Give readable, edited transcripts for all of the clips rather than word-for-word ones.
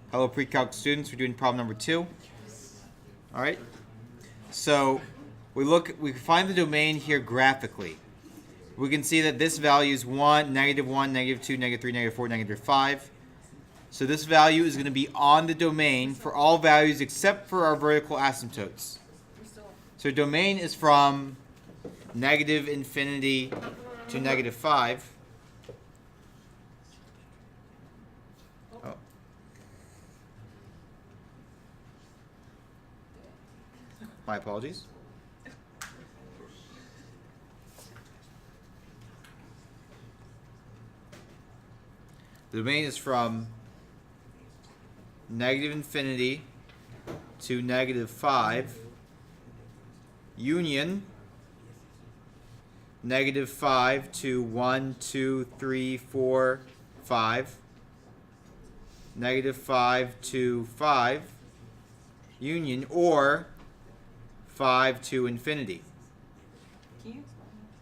Hello, pre-calc students. We're doing problem number 2. All right. So we find the domain here graphically. We can see that this value is 1, -1, -2, -3, -4, -5. So this value is going to be on the domain for all values except for our vertical asymptotes. So domain is from -infinity to -5. Oh. My apologies. The domain is from -infinity to -5 union -5 to 1, 2, 3, 4, 5 -5 to 5 union or 5 to infinity.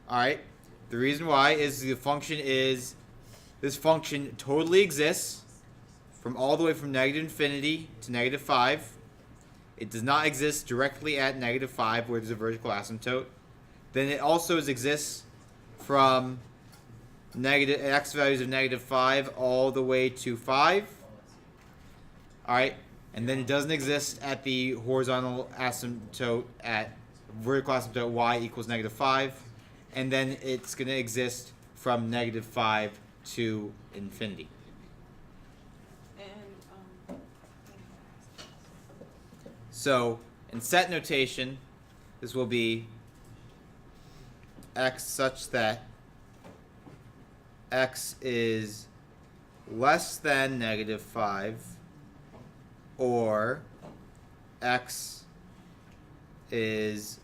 Alright, the reason why is the function is this function totally exists from all the way from -infinity to -5. It does not exist directly at -5 where there's a vertical asymptote. Then it also exists from x values of -5 all the way to 5. Alright, and then it doesn't exist at the horizontal asymptote at vertical asymptote y equals -5. And then it's going to exist from -5 to infinity. So in set notation, this will be x such that x is less than -5 or x is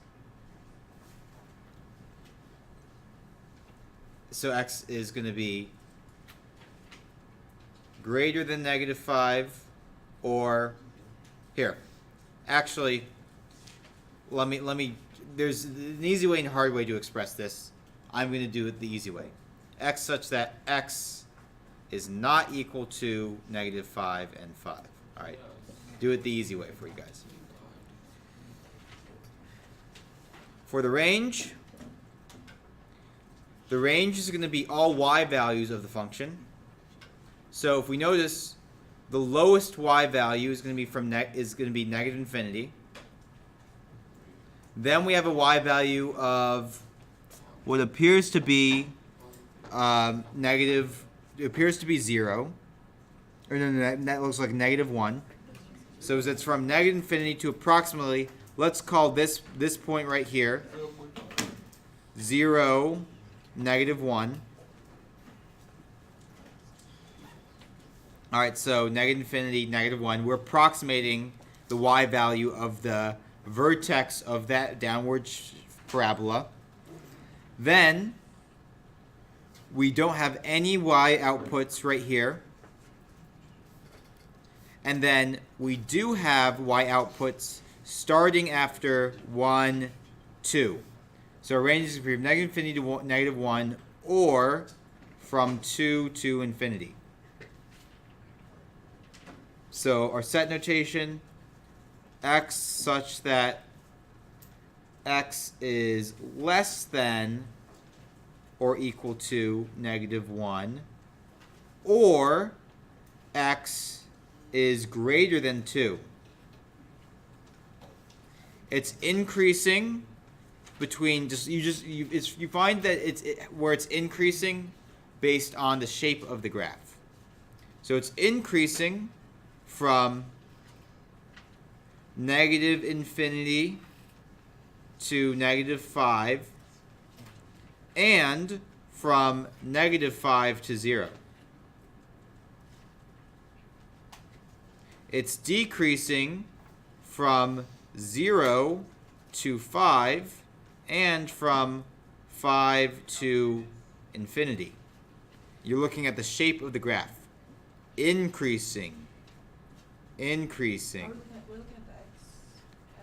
x is going to be greater than -5 or here. Actually, let me there's an easy way and a hard way to express this. I'm going to do it the easy way. X such that x is not equal to -5 and 5. All right. Do it the easy way for you guys. For the range is going to be all y values of the function. So if we notice, the lowest y value is going to be -infinity. Then we have a y value of what appears to be negative. It appears to be 0, or no, that looks like -1. So it's from -infinity to approximately. Let's call this point right here 0, -1. Alright, so -infinity, -1. We're approximating the y value of the vertex of that downward parabola. Then we don't have any y outputs right here. And then we do have y outputs starting after 1, 2. So our range is from -infinity to -1 or from 2 to infinity. So our set notation, x such that x is less than or equal to -1 or x is greater than 2. It's increasing between you find that where it's increasing based on the shape of the graph. So it's increasing from -infinity to -5 and from -5 to 0. It's decreasing from 0 to 5 and from 5 to infinity. You're looking at the shape of the graph. Increasing. We're looking at the x.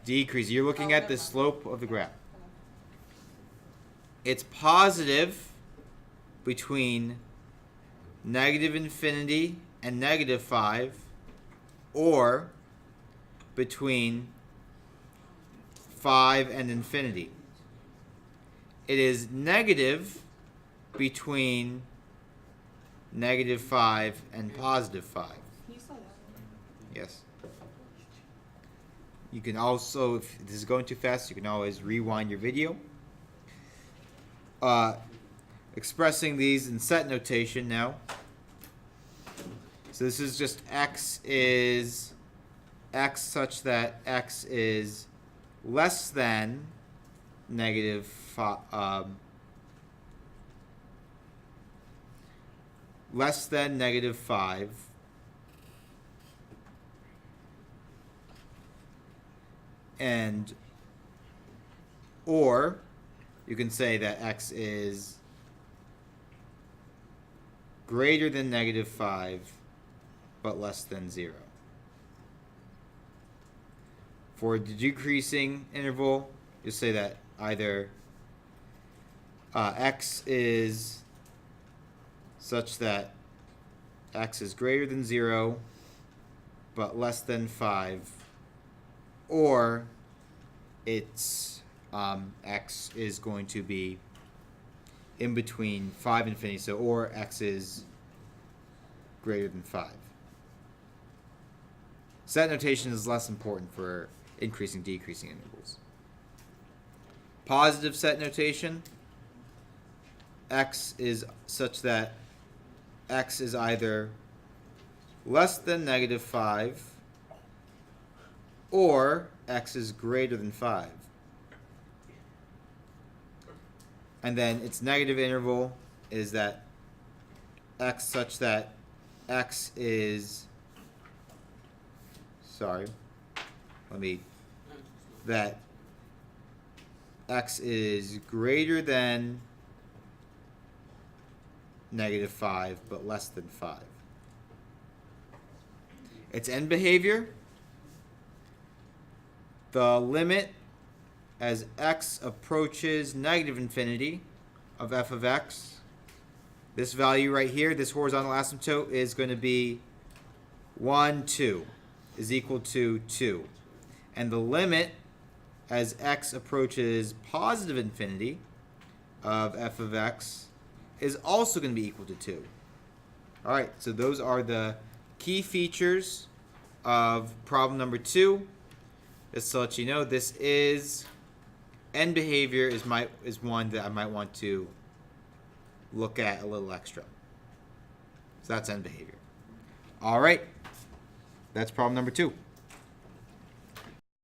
Decreasing. You're looking at the never mind. slope of the graph. Okay. It's positive between -infinity and -5 or between 5 and infinity. It is negative between -5 and +5. You saw that. Yes. You can also, if this is going too fast, you can always rewind your video. Expressing these in set notation now. So this is just x is x such that x is less than -5, less than -5, and or you can say that x is greater than -5 but less than 0. For the decreasing interval, you say that either x is such that x is greater than 0 but less than 5, or it's x is going to be in between 5 and infinity, so or x is greater than 5. Set notation is less important for increasing, decreasing intervals. Positive set notation, x is such that x is either less than -5 or x is greater than 5. And then its negative interval is that x such that x is that x is greater than -5 but less than 5. Its end behavior, the limit as x approaches -infinity of f of x, this value right here, this horizontal asymptote, is going to be 1, 2, is equal to 2. And the limit as x approaches positive infinity of f of x is also going to be equal to 2. All right, so those are the key features of problem number 2. Just to let you know, this is end behavior is one that I might want to look at a little extra. So that's end behavior. All right, that's problem number 2.